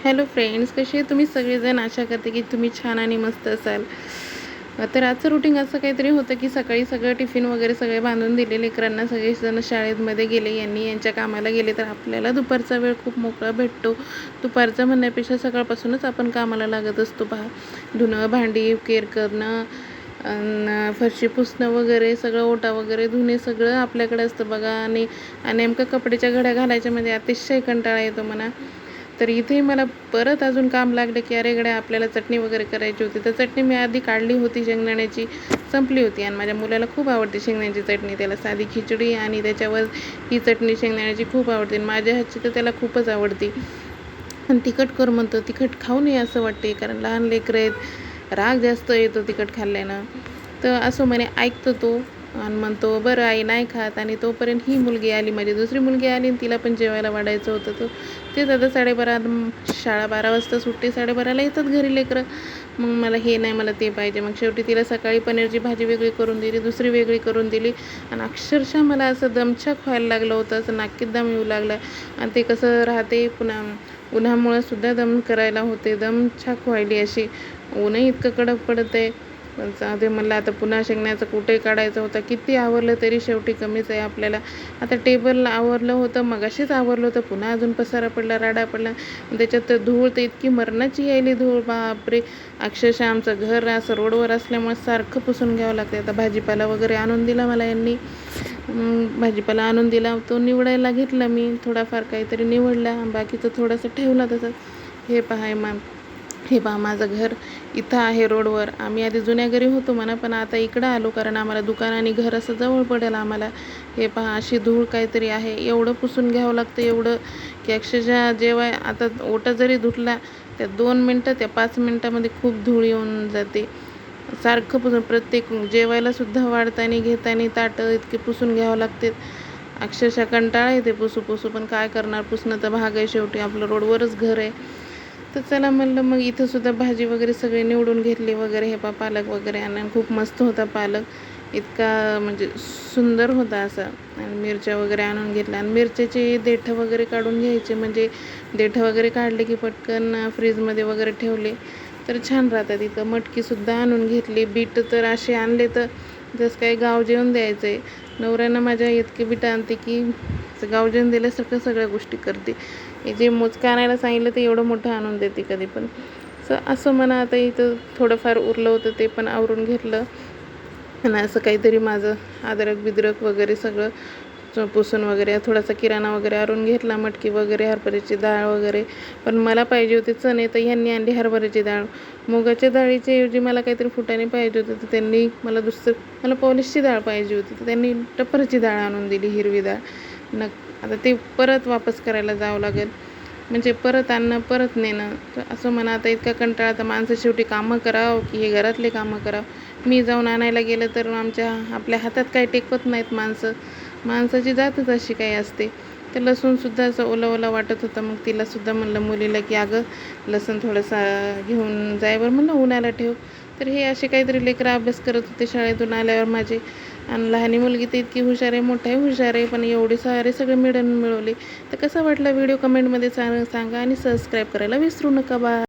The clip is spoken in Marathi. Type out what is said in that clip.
हॅलो फ्रेंड्स, कसे तुम्ही सगळेजण. आशा करते की तुम्ही छान आणि मस्त असाल. तर आजचं रुटीन असं काहीतरी होतं की सकाळी सगळं टिफिन वगैरे सगळे बांधून दिले लेकरांना. सगळेजण शाळेमध्ये गेले, यांच्या कामाला गेले, तर आपल्याला दुपारचा वेळ खूप मोकळा भेटतो. दुपारचा म्हणण्यापेक्षा सकाळपासूनच आपण कामाला लागत असतो. धुणं भांडी केर करणं, फरशी पुसणं वगैरे सगळं, ओटा वगैरे धुणे सगळं आपल्याकडे असतं बघा. आणि नेमकं कपड्याच्या घड्या घालायच्यामध्ये अतिशय कंटाळा येतो म्हणा. तर इथे मला परत अजून काम लागलं की अरे गड्या, आपल्याला चटणी वगैरे करायची होती. तर चटणी मी आधी काढली होती शेंगदाण्याची, संपली होती. आणि माझ्या मुलाला खूप आवडते शेंगदाण्याची चटणी. त्याला साधी खिचडी आणि त्याच्यावर ही चटणी शेंगदाण्याची खूप आवडते. आणि माझ्या हातची तर त्याला खूपच आवडते. आणि तिखट कर म्हणतो, तिखट खाऊ नये असं वाटते, कारण लहान लेकरं आहेत, राग जास्त येतो तिखट खाल्ल्यानं. तर असं म्हणे ऐकतो तो आणि म्हणतो बरं आई नाही खात. आणि तोपर्यंत ही मुलगी आली, माझी दुसरी मुलगी आली, आणि तिला पण जेवायला वाढायचं होतं. तर तेच आता 12:30, शाळा 12 वाजता सुट्टी, 12:30ला येतात घरी लेकरं. मग मला हे नाही, मला ते पाहिजे. मग शेवटी तिला सकाळी पनीरची भाजी वेगळी करून दिली, दुसरी वेगळी करून दिली. आणि अक्षरशः मला असं दमछाक व्हायला लागलं होतं, असं नाकीत दम येऊ लागला. आणि ते कसं राहते, पुन्हा उन्हामुळं सुद्धा दम करायला होते, दमछाक व्हायली अशी. ऊनही इतकं कडक पडत आहे. पण ते म्हणलं आता पुन्हा शेंगण्याचं कुठे काढायचं होतं. किती आवरलं तरी शेवटी कमीच आहे आपल्याला. आता टेबल आवरलं होतं, मगाशीच आवरलं होतं, पुन्हा अजून पसारा पडला, राडा पडला. त्याच्यात तर धूळ तर इतकी मरणाची यायली धूळ, बापरे. अक्षरशः आमचं घर असं रोडवर असल्यामुळे सारखं पुसून घ्यावं लागतं. आता भाजीपाला वगैरे आणून दिला मला यांनी. भाजीपाला आणून दिला, तो निवडायला घेतला मी. थोडाफार काहीतरी निवडला, बाकीचं थोडंसं ठेवला तसं. हे पहा माझं घर इथं आहे रोडवर. आम्ही आधी जुन्या घरी होतो म्हणा, पण आता इकडं आलो, कारण आम्हाला दुकान आणि घर असं जवळ पडेल आम्हाला. हे पहा अशी धूळ काहीतरी आहे. एवढं पुसून घ्यावं लागतं, एवढं की अक्षरशः जेव्हा आता ओटा जरी धुतला, त्या 2 मिनटं, त्या 5 मिनटामध्ये खूप धूळ येऊन जाते. सारखं पुसून, प्रत्येक जेवायलासुद्धा वाढताना घेताना ताटं इतके पुसून घ्यावं लागते. अक्षरशः कंटाळा येते पुसू, पण काय करणार, पुसणं तर भाग आहे, शेवटी आपलं रोडवरच घर आहे. तर चला म्हणलं, मग इथं सुद्धा भाजी वगैरे सगळे निवडून घेतली वगैरे. हे पालक वगैरे, आणि खूप मस्त होता पालक, इतका म्हणजे सुंदर होता असा. आणि मिरच्या वगैरे आणून घेतल्या, आणि मिरच्याचे देठं वगैरे काढून घ्यायचे, म्हणजे देठं वगैरे काढले की पटकन फ्रीजमध्ये वगैरे ठेवले तर छान राहतात. इथं मटकीसुद्धा आणून घेतली. बीट तर असे आणले तर जसं काही गाव जेवण द्यायचं आहे. नवऱ्यानं माझ्या इतके बीट आणते की गाव जेवण दिल्यासारखं सगळ्या गोष्टी करते. हे जे मोजकं आणायला सांगितलं ते एवढं मोठं आणून देते कधी पण. असं म्हणा. आता इथं थोडंफार उरलं होतं, ते पण आवरून घेतलं. आणि असं काहीतरी माझं अद्रक बिद्रक वगैरे सगळं पुसून वगैरे, थोडासा किराणा वगैरे आणून घेतला. मटकी वगैरे, हरभऱ्याची डाळ वगैरे. पण मला पाहिजे होते चणे, तर ह्यांनी आणली हरभऱ्याची डाळ. मुगाच्या डाळीच्या ऐवजी मला काहीतरी फुटाणे पाहिजे होते, तर त्यांनी मला पॉलिशची डाळ पाहिजे होती, तर त्यांनी टप्परची डाळ आणून दिली, हिरवी डाळ. आता ते परत वापस करायला जावं लागेल, म्हणजे परत आणणं परत नेणं. तर असं म्हणा. आता इतका कंटाळा. तर माणसं शेवटी कामं करावं की हे घरातले कामं करावं. मी जाऊन आणायला गेलं तर आपल्या हातात काही टेकवत नाहीत माणसाची जातच अशी काही असते. तर लसूणसुद्धा असं ओला ओला वाटत होतं. मग तिलासुद्धा म्हणलं, मुलीला, की अगं लसूण थोडंसं घेऊन जायवर म्हणलं, उन्हाला ठेव. तर हे असे काहीतरी लेकरं अभ्यास करत होते शाळेतून आल्यावर माझे. आणि लहानी मुलगी तर इतकी हुशार आहे, मोठाही हुशार आहे, पण एवढे सारे सगळे मिळवले. तर कसा वाटला व्हिडिओ कमेंटमध्ये सांगा, आणि सबस्क्राईब करायला विसरू नका. बाय.